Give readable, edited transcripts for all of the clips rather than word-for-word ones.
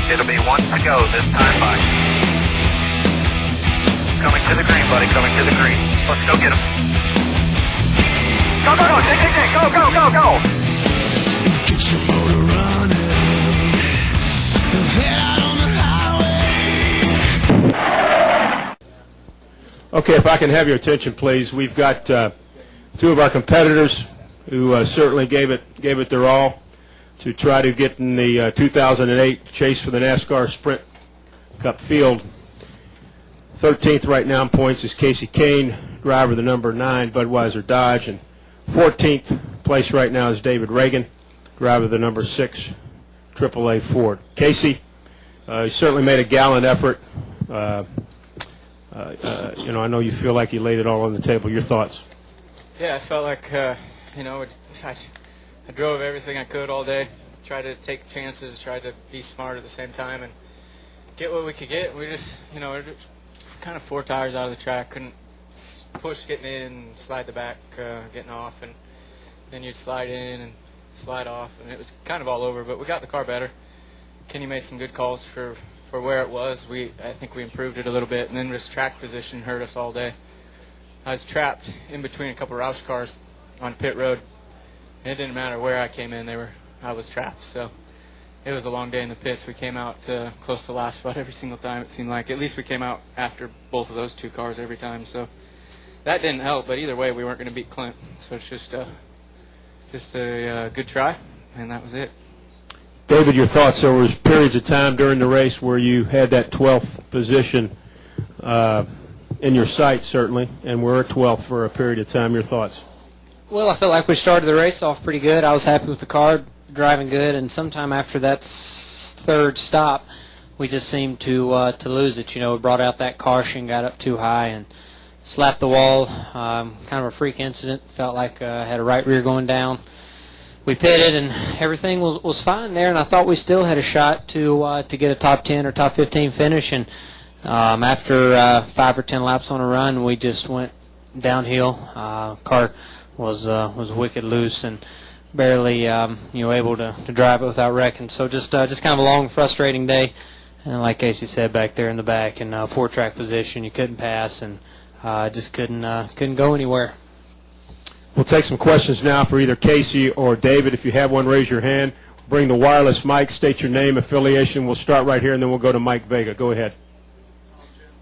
It'll be one to go this time by. Coming to the green, buddy, coming to the green. Let's go get him. Go, go, go, take, go, go, go, go. Get your motor running. Head out on the highway. Okay, if I can have your attention, please. We've got two of our competitors who certainly gave it their all to try to get in the 2008 chase for the NASCAR Sprint Cup field. 13th right now in points is Kasey Kahne, driver of the number 9 Budweiser Dodge, and 14th place right now is David Ragan, driver of the number 6 AAA Ford. Kasey, you certainly made a gallant effort. I know you feel like you laid it all on the table. Your thoughts? Yeah, I felt like, I drove everything I could all day, tried to take chances, tried to be smart at the same time, and get what we could get. We just, we're just kind of 4 tires out of the track, couldn't push getting in, slide the back, getting off, and then you'd slide in and slide off, and it was kind of all over, but we got the car better. Kenny made some good calls for where it was. I think we improved it a little bit, and then just track position hurt us all day. I was trapped in between a couple of Roush cars on pit road, and it didn't matter where I came in, I was trapped. So it was a long day in the pits. We came out close to last spot every single time, it seemed like. At least we came out after both of those 2 cars every time. So that didn't help, but either way, we weren't going to beat Clint. So it's just a good try, and that was it. David, your thoughts? There was periods of time during the race where you had that 12th position in your sights, certainly, and we're at 12th for a period of time. Your thoughts? Well, I felt like we started the race off pretty good. I was happy with the car, driving good, and sometime after that 3rd stop, we just seemed to lose it. We brought out that caution, got up too high, and slapped the wall. Kind of a freak incident. Felt like I had a right rear going down. We pitted, and everything was fine there, and I thought we still had a shot to get a top 10 or top 15 finish. And after 5 or 10 laps on a run, we just went downhill. Car was wicked loose and barely able to drive it without wrecking. So just kind of a long, frustrating day. And like Kasey said, back there in the back in poor track position, you couldn't pass, and just couldn't go anywhere. We'll take some questions now for either Kasey or David. If you have one, raise your hand. Bring the wireless mic. State your name, affiliation. We'll start right here, and then we'll go to Mike Vega. Go ahead.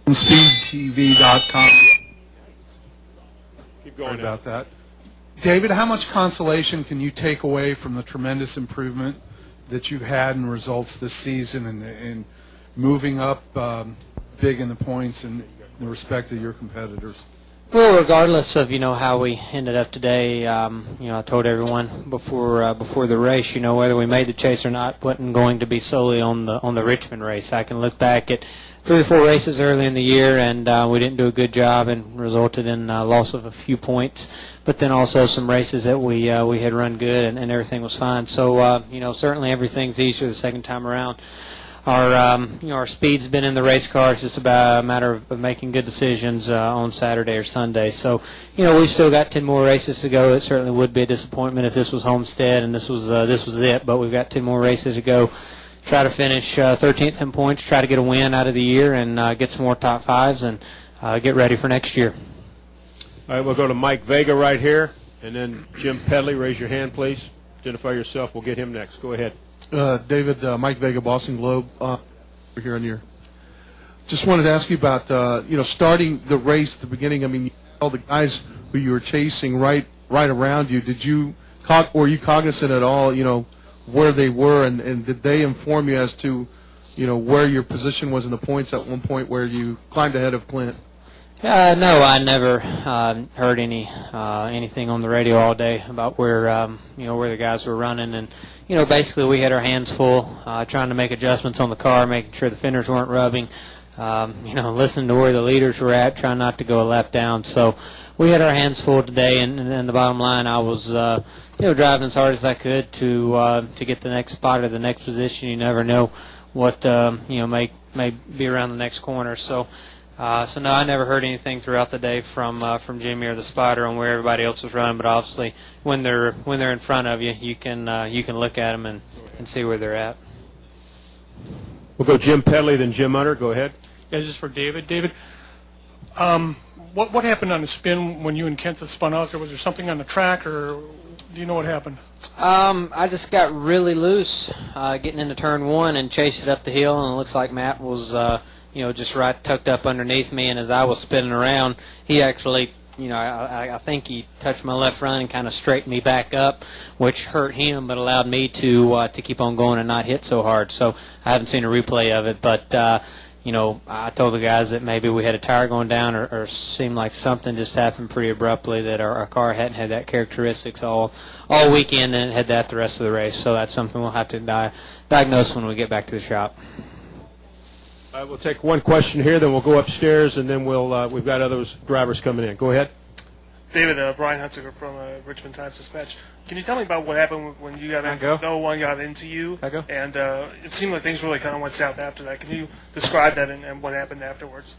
SpeedTV.com. Keep going about that. David, how much consolation can you take away from the tremendous improvement that you've had in results this season and moving up big in the points in respect to your competitors? Well, regardless of how we ended up today, I told everyone before the race, whether we made the chase or not, wasn't going to be solely on the Richmond race. I can look back at 3 or 4 races early in the year, and we didn't do a good job, and resulted in loss of a few points. But then also some races that we had run good, and everything was fine. So certainly everything's easier the second time around. Our speed's been in the race car. It's just about a matter of making good decisions on Saturday or Sunday. So, we've still got 10 more races to go. It certainly would be a disappointment if this was Homestead and this was it. But we've got 10 more races to go. Try to finish 13th in points. Try to get a win out of the year and get some more top 5s and get ready for next year. All right, we'll go to Mike Vega right here, and then Jim Pedley. Raise your hand, please. Identify yourself. We'll get him next. Go ahead. David, Mike Vega, Boston Globe, here on your. Just wanted to ask you about starting the race at the beginning. I mean, all the guys who you were chasing right around you. Were you cognizant at all? Where they were, and did they inform you as to where your position was in the points at one point where you climbed ahead of Clint? No, I never heard anything on the radio all day about where the guys were running, and basically we had our hands full trying to make adjustments on the car, making sure the fenders weren't rubbing, listening to where the leaders were at, trying not to go a lap down. So we had our hands full today, and the bottom line, I was driving as hard as I could to get the next spot or the next position. You never know what may be around the next corner. So no, I never heard anything throughout the day from Jimmy or the spotter on where everybody else was running. But obviously, when they're in front of you, you can look at them and see where they're at. We'll go Jim Pedley, then Jim Hunter. Go ahead. Yeah, this is for David. David, what happened on the spin when you and Kent spun out there? Was there something on the track, or do you know what happened? I just got really loose getting into turn one and chased it up the hill, and it looks like Matt was, just right tucked up underneath me, and as I was spinning around, he actually, I think he touched my left front and kind of straightened me back up, which hurt him but allowed me to keep on going and not hit so hard. So I haven't seen a replay of it, but I told the guys that maybe we had a tire going down or seemed like something just happened pretty abruptly, that our car hadn't had that characteristics all weekend, and it had that the rest of the race. So that's something we'll have to diagnose when we get back to the shop. We'll take one question here, then we'll go upstairs, and then we've got other drivers coming in. Go ahead. David, Brian Hunsicker from Richmond Times-Dispatch. Can you tell me about what happened when you got in? Go. No one got into you, I go. and it seemed like things really kind of went south after that. Can you describe that and what happened afterwards?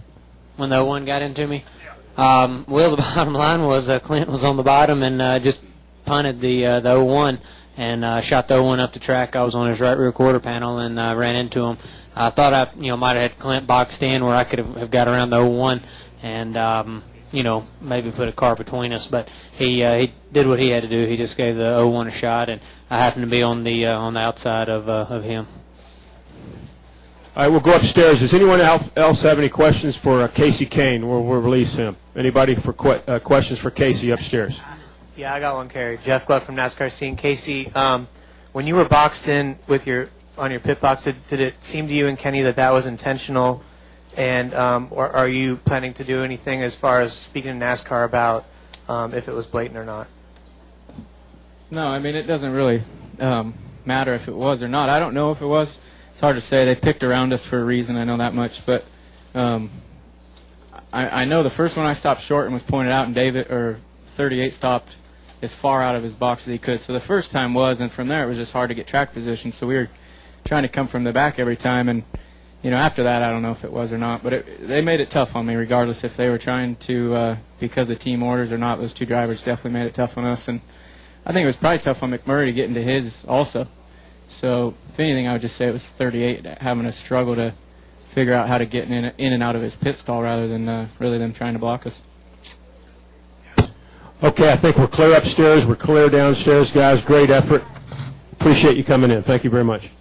When the 01 got into me? Well, the bottom line was Clint was on the bottom and just punted the 01 and shot the 01 up the track. I was on his right rear quarter panel and ran into him. I thought I might have had Clint boxed in where I could have got around the 01 and maybe put a car between us, but he did what he had to do. He just gave the 01 a shot, and I happened to be on the outside of him. All right, we'll go upstairs. Does anyone else have any questions for Kasey Kahne? We'll release him. Anybody for questions for Kasey upstairs? Yeah, I got one, Kerry. Jeff Gluck from NASCAR Scene. Kasey, when you were boxed in on your pit box, did it seem to you and Kenny that was intentional? And or are you planning to do anything as far as speaking to NASCAR about if it was blatant or not? No, I mean, it doesn't really matter if it was or not. I don't know if it was. It's hard to say. They picked around us for a reason. I know that much. But I know the first one I stopped short and was pointed out, and David, or 38, stopped as far out of his box as he could. So the first time was, and from there it was just hard to get track position. So we were trying to come from the back every time. And after that, I don't know if it was or not. But they made it tough on me, regardless if they were trying to, because of team orders or not. Those two drivers definitely made it tough on us. And I think it was probably tough on McMurray to get into his also. So, if anything, I would just say it was 38 having a struggle to figure out how to get in and out of his pit stall rather than really them trying to block us. Okay, I think we're clear upstairs. We're clear downstairs, guys. Great effort. Appreciate you coming in. Thank you very much.